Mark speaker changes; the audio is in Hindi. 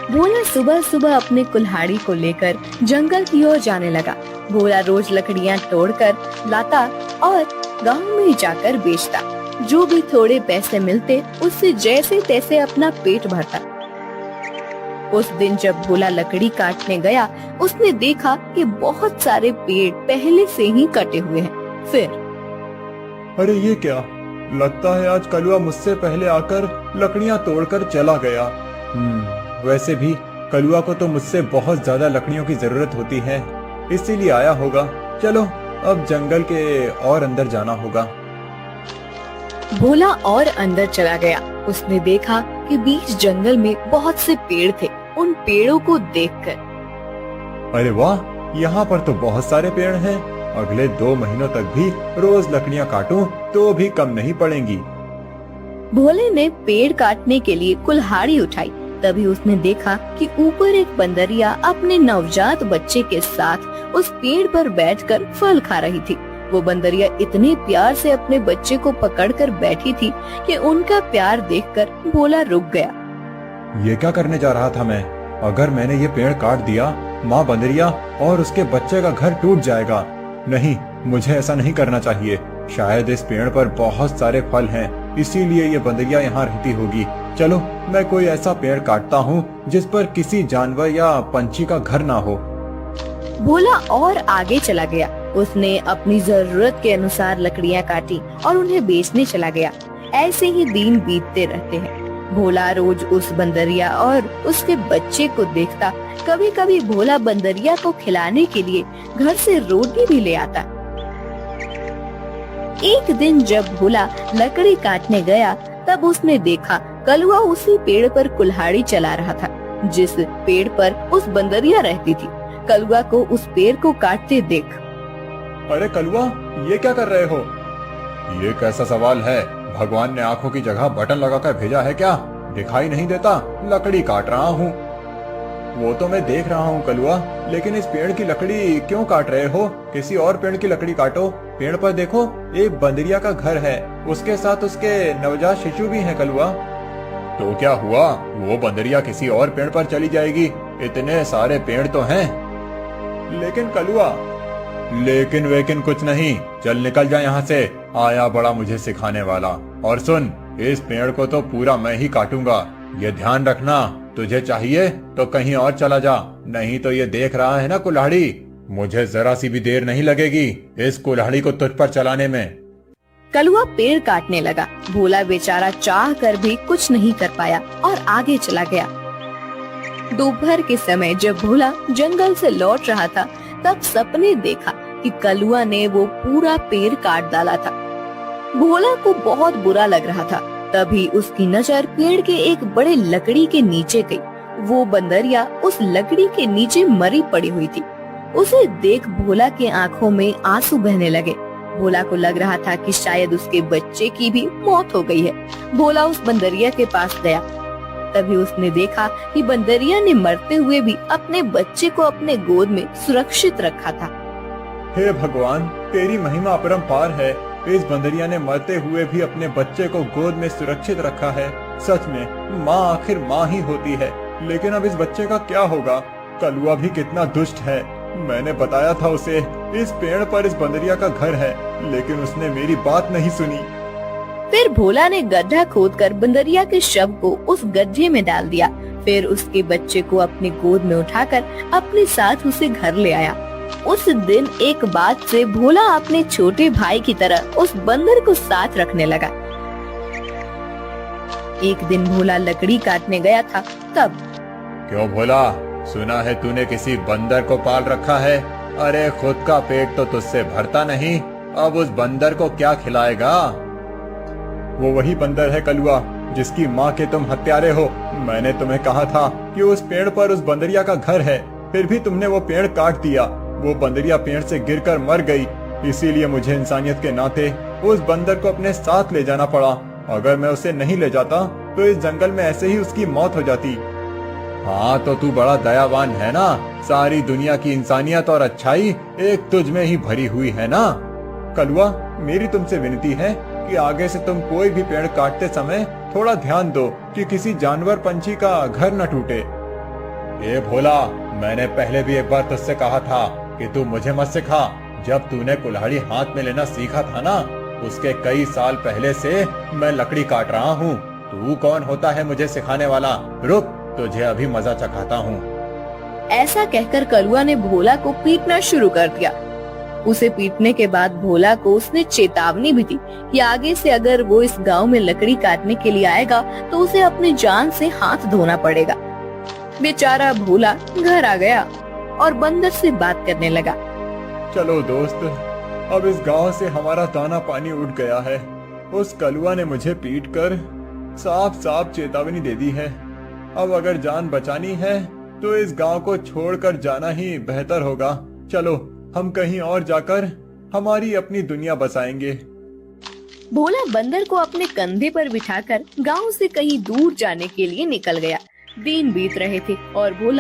Speaker 1: भोला सुबह सुबह अपने कुल्हाड़ी को लेकर जंगल की ओर जाने लगा। भोला रोज लकड़ियां तोड़कर लाता और गांव में जाकर बेचता। जो भी थोड़े पैसे मिलते उससे जैसे तैसे अपना पेट भरता। उस दिन जब भोला लकड़ी काटने गया, उसने देखा कि बहुत सारे पेड़ पहले से ही कटे हुए हैं। फिर
Speaker 2: अरे ये क्या, लगता है आज कलुआ मुझसे पहले आकर लकड़ियां तोड़कर चला गया। वैसे भी कलुआ को तो मुझसे बहुत ज्यादा लकड़ियों की जरूरत होती है, इसीलिए आया होगा। चलो अब जंगल के और अंदर जाना होगा।
Speaker 1: भोला और अंदर चला गया। उसने देखा कि बीच जंगल में बहुत से पेड़ थे। उन पेड़ों को देखकर
Speaker 2: अरे वाह, यहाँ पर तो बहुत सारे पेड़ हैं। अगले 2 महीनों तक भी रोज लकड़ियाँ काटूं तो भी कम नहीं पड़ेंगी।
Speaker 1: भोले ने पेड़ काटने के लिए कुल्हाड़ी उठाई। तभी उसने देखा कि ऊपर एक बंदरिया अपने नवजात बच्चे के साथ उस पेड़ पर बैठकर फल खा रही थी। वो बंदरिया इतने प्यार से अपने बच्चे को पकड़कर बैठी थी कि उनका प्यार देखकर भोला रुक गया।
Speaker 2: ये क्या करने जा रहा था मैं? अगर मैंने ये पेड़ काट दिया, माँ बंदरिया और उसके बच्चे का घर टूट जाएगा। नहीं, मुझे ऐसा नहीं करना चाहिए। शायद इस पेड़ पर बहुत सारे फल हैं, इसीलिए ये बंदरिया यहाँ रहती होगी। चलो मैं कोई ऐसा पेड़ काटता हूँ जिस पर किसी जानवर या पंछी का घर ना हो।
Speaker 1: भोला और आगे चला गया। उसने अपनी जरूरत के अनुसार लकड़ियाँ काटी और उन्हें बेचने चला गया। ऐसे ही दिन बीतते रहते हैं। भोला रोज उस बंदरिया और उसके बच्चे को देखता। कभी कभी भोला बंदरिया को खिलाने के लिए घर से रोटी भी ले आता। एक दिन जब भोला लकड़ी काटने गया, तब उसने देखा कलुआ उसी पेड़ पर कुल्हाड़ी चला रहा था जिस पेड़ पर उस बंदरिया रहती थी। कलुआ को उस पेड़ को काटते देख,
Speaker 2: अरे कलुआ, ये क्या कर रहे हो? ये कैसा सवाल है? भगवान ने आंखों की जगह बटन लगाकर भेजा है क्या? दिखाई नहीं देता? लकड़ी काट रहा हूँ। वो तो मैं देख रहा हूँ कलुआ, लेकिन इस पेड़ की लकड़ी क्यों काट रहे हो? किसी और पेड़ की लकड़ी काटो। पेड़ पर देखो, एक बंदरिया का घर है, उसके साथ उसके नवजात शिशु भी हैं कलुआ। तो क्या हुआ? वो बंदरिया किसी और पेड़ पर चली जाएगी। इतने सारे पेड़ तो हैं। लेकिन कलुआ, लेकिन वेकिन कुछ नहीं। चल निकल जा यहाँ से। आया बड़ा मुझे सिखाने वाला। और सुन, इस पेड़ को तो पूरा मैं ही काटूंगा। ये ध्यान रखना, तुझे चाहिए तो कहीं और चला जा, नहीं तो ये देख रहा है ना कुल्हाड़ी, मुझे जरा सी भी देर नहीं लगेगी इस कुल्हाड़ी को तुझ पर चलाने में।
Speaker 1: कलुआ पेड़ काटने लगा। भोला बेचारा चाह कर भी कुछ नहीं कर पाया और आगे चला गया। दोपहर के समय जब भोला जंगल से लौट रहा था, तब सपने देखा कि कलुआ ने वो पूरा पेड़ काट डाला था। भोला को बहुत बुरा लग रहा था। तभी उसकी नजर पेड़ के एक बड़े लकड़ी के नीचे गई। वो बंदरिया उस लकड़ी के नीचे मरी पड़ी हुई थी। उसे देख भोला के आंखों में आंसू बहने लगे। भोला को लग रहा था कि शायद उसके बच्चे की भी मौत हो गई है। भोला उस बंदरिया के पास गया। तभी उसने देखा कि बंदरिया ने मरते हुए भी अपने बच्चे को अपने गोद में सुरक्षित रखा था।
Speaker 2: हे भगवान, तेरी महिमा अपरंपार है। इस बंदरिया ने मरते हुए भी अपने बच्चे को गोद में सुरक्षित रखा है। सच में माँ आखिर माँ ही होती है। लेकिन अब इस बच्चे का क्या होगा? कलुआ भी कितना दुष्ट है। मैंने बताया था उसे इस पेड़ पर इस बंदरिया का घर है, लेकिन उसने मेरी बात नहीं सुनी।
Speaker 1: फिर भोला ने गड्ढा खोदकर बंदरिया के शव को उस गड्ढे में डाल दिया। फिर उसके बच्चे को अपनी गोद में उठाकर अपने साथ उसे घर ले आया। उस दिन एक बात से भोला अपने छोटे भाई की तरह उस बंदर को साथ रखने लगा। एक दिन भोला लकड़ी काटने गया था। तब,
Speaker 2: क्यों भोला, सुना है तूने किसी बंदर को पाल रखा है? अरे खुद का पेट तो तुझसे भरता नहीं, अब उस बंदर को क्या खिलाएगा? वो वही बंदर है कलुआ, जिसकी माँ के तुम हत्यारे हो। मैंने तुम्हें कहा था कि उस पेड़ पर उस बंदरिया का घर है, फिर भी तुमने वो पेड़ काट दिया। वो बंदरिया पेड़ से गिरकर मर गई, इसीलिए मुझे इंसानियत के नाते उस बंदर को अपने साथ ले जाना पड़ा। अगर मैं उसे नहीं ले जाता तो इस जंगल में ऐसे ही उसकी मौत हो जाती। हाँ तो तू बड़ा दयावान है ना। सारी दुनिया की इंसानियत और अच्छाई एक तुझ में ही भरी हुई है ना। कलुआ, मेरी तुमसे विनती है कि आगे से तुम कोई भी पेड़ काटते समय थोड़ा ध्यान दो कि किसी जानवर पंछी का घर न टूटे। ए भोला, मैंने पहले भी एक बार तुझसे कहा था कि तू मुझे मत सिखा। जब तूने कुल्हाड़ी हाथ में लेना सीखा था ना, उसके कई साल पहले से मैं लकड़ी काट रहा हूँ। तू कौन होता है मुझे सिखाने वाला? रुक, तुझे अभी मजा चखाता हूँ।
Speaker 1: ऐसा कहकर कलुआ ने भोला को पीटना शुरू कर दिया। उसे पीटने के बाद भोला को उसने चेतावनी भी दी कि आगे से अगर वो इस गांव में लकड़ी काटने के लिए आएगा तो उसे अपनी जान से हाथ धोना पड़ेगा। बेचारा भोला घर आ गया और बंदर से बात करने लगा।
Speaker 2: चलो दोस्त, अब इस गांव से हमारा दाना पानी उठ गया है। उस कलुआ ने मुझे पीटकर साफ साफ चेतावनी दे दी है। अब अगर जान बचानी है तो इस गांव को छोड़कर जाना ही बेहतर होगा। चलो, हम कहीं और जाकर हमारी अपनी दुनिया बसाएंगे।
Speaker 1: भोला बंदर को अपने कंधे पर बिठाकर गांव से कहीं दूर जाने के लिए निकल गया। दिन बीत रहे थे और भोला